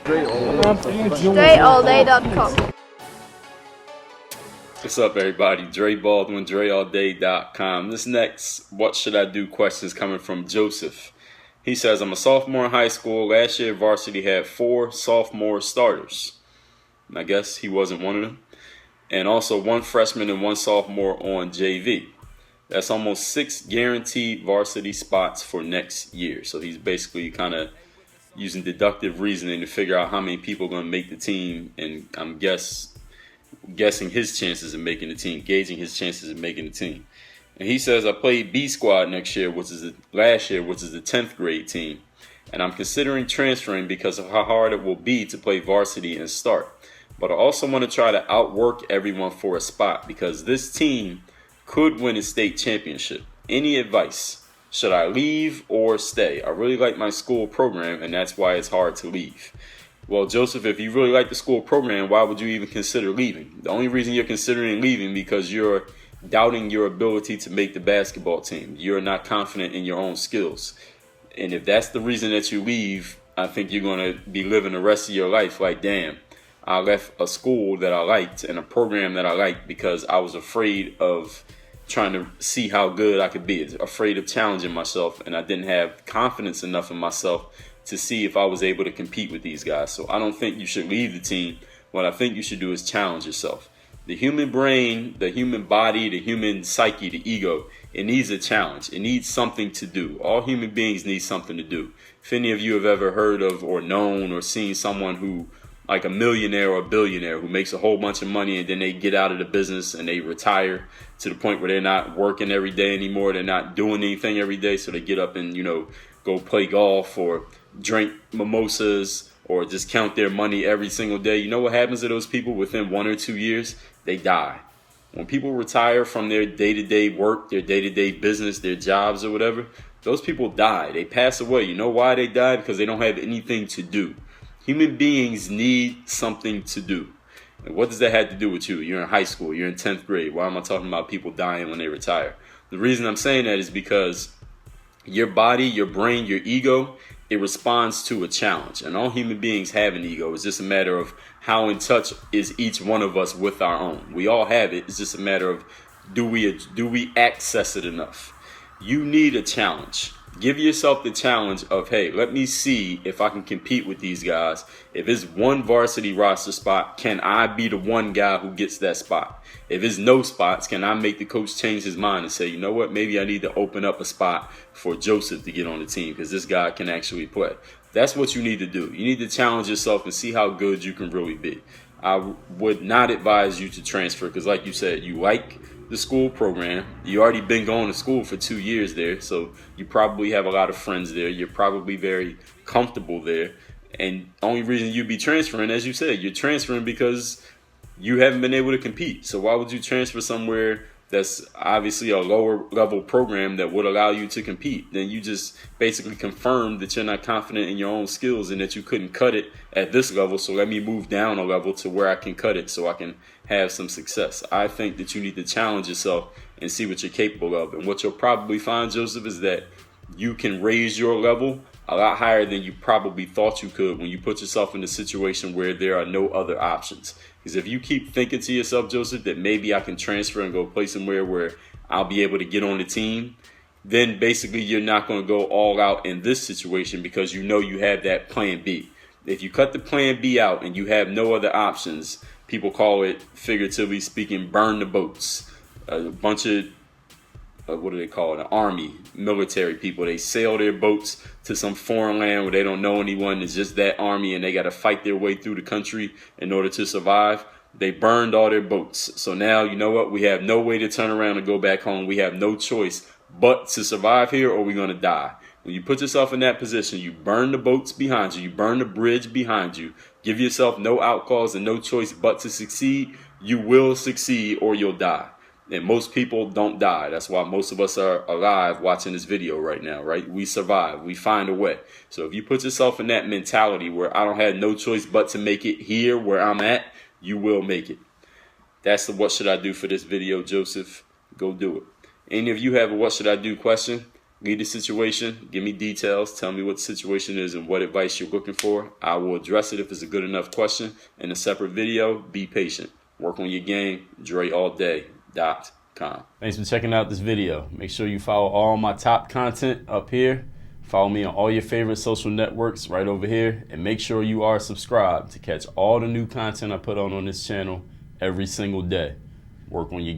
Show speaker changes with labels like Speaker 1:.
Speaker 1: DreAllDay.com.
Speaker 2: What's up, everybody? Dre Baldwin, DreAllDay.com. This next What Should I Do question is coming from Joseph. He says, I'm a sophomore in high school. Last year, varsity had 4 sophomore starters. And I guess he wasn't one of them. And also 1 freshman and 1 sophomore on JV. That's almost 6 guaranteed varsity spots for next year. So he's basically kind of using deductive reasoning to figure out how many people are going to make the team. And I'm guessing his chances of making the team, gauging his chances of making the team. And he says, I played B squad next year, last year, which is the 10th grade team. And I'm considering transferring because of how hard it will be to play varsity and start. But I also want to try to outwork everyone for a spot because this team could win a state championship. Any advice? Should I leave or stay? I really like my school program, and that's why it's hard to leave. Well, Joseph, if you really like the school program, why would you even consider leaving? The only reason you're considering leaving because you're doubting your ability to make the basketball team. You're not confident in your own skills. And if that's the reason that you leave, I think you're going to be living the rest of your life like, damn, I left a school that I liked and a program that I liked because I was afraid of trying to see how good I could be, afraid of challenging myself, and I didn't have confidence enough in myself to see if I was able to compete with these guys. So I don't think you should leave the team. What I think you should do is challenge yourself. The human brain, the human body, the human psyche, the ego, it needs a challenge. It needs something to do. All human beings need something to do. If any of you have ever heard of or known or seen someone who, like a millionaire or a billionaire who makes a whole bunch of money and then they get out of the business and they retire to the point where they're not working every day anymore, they're not doing anything every day, so they get up and, go play golf or drink mimosas or just count their money every single day. You know what happens to those people within 1 or 2 years? They die. When people retire from their day-to-day work, their day-to-day business, their jobs or whatever, those people die. They pass away. You know why they die? Because they don't have anything to do. Human beings need something to do. And what does that have to do with you? You're in high school. You're in 10th grade. Why am I talking about people dying when they retire? The reason I'm saying that is because your body, your brain, your ego, it responds to a challenge. And all human beings have an ego. It's just a matter of how in touch is each one of us with our own. We all have it. It's just a matter of do we access it enough? You need a challenge. Give yourself the challenge of, hey, let me see if I can compete with these guys. If it's 1 varsity roster spot, can I be the one guy who gets that spot? If it's no spots, can I make the coach change his mind and say, you know what, maybe I need to open up a spot for Joseph to get on the team because this guy can actually play. That's what you need to do. You need to challenge yourself and see how good you can really be. I would not advise you to transfer because, like you said, you like the school program. You already been going to school for 2 years there, so you probably have a lot of friends there. You're probably very comfortable there. And the only reason you'd be transferring, as you said, you're transferring because you haven't been able to compete. So why would you transfer somewhere that's obviously a lower level program that would allow you to compete? Then you just basically confirmed that you're not confident in your own skills and that you couldn't cut it at this level. So let me move down a level to where I can cut it so I can have some success. I think that you need to challenge yourself and see what you're capable of. And what you'll probably find, Joseph, is that you can raise your level a lot higher than you probably thought you could when you put yourself in a situation where there are no other options. Because if you keep thinking to yourself, Joseph, that maybe I can transfer and go play somewhere where I'll be able to get on the team, then basically you're not going to go all out in this situation because you know you have that plan B. If you cut the plan B out and you have no other options, people call it, figuratively speaking, burn the boats. A bunch of what do they call it? An army, military people. They sail their boats to some foreign land where they don't know anyone. It's just that army, and they got to fight their way through the country in order to survive. They burned all their boats. So now, you know what? We have no way to turn around and go back home. We have no choice but to survive here or we're going to die. When you put yourself in that position, you burn the boats behind you. You burn the bridge behind you. Give yourself no outcalls and no choice but to succeed. You will succeed or you'll die. And most people don't die. That's why most of us are alive watching this video right now, right? We survive. We find a way. So if you put yourself in that mentality where I don't have no choice but to make it here where I'm at, you will make it. That's the what should I do for this video, Joseph. Go do it. Any of you have a what should I do question, Lead the situation, give me details, tell me what the situation is and what advice you're looking for. I will address it if it's a good enough question in a separate video. Be patient. Work on your game. DreAllDay.com. Thanks for checking out this video. Make sure you follow all my top content up here. Follow me on all your favorite social networks right over here. And make sure you are subscribed to catch all the new content I put on this channel every single day. Work on your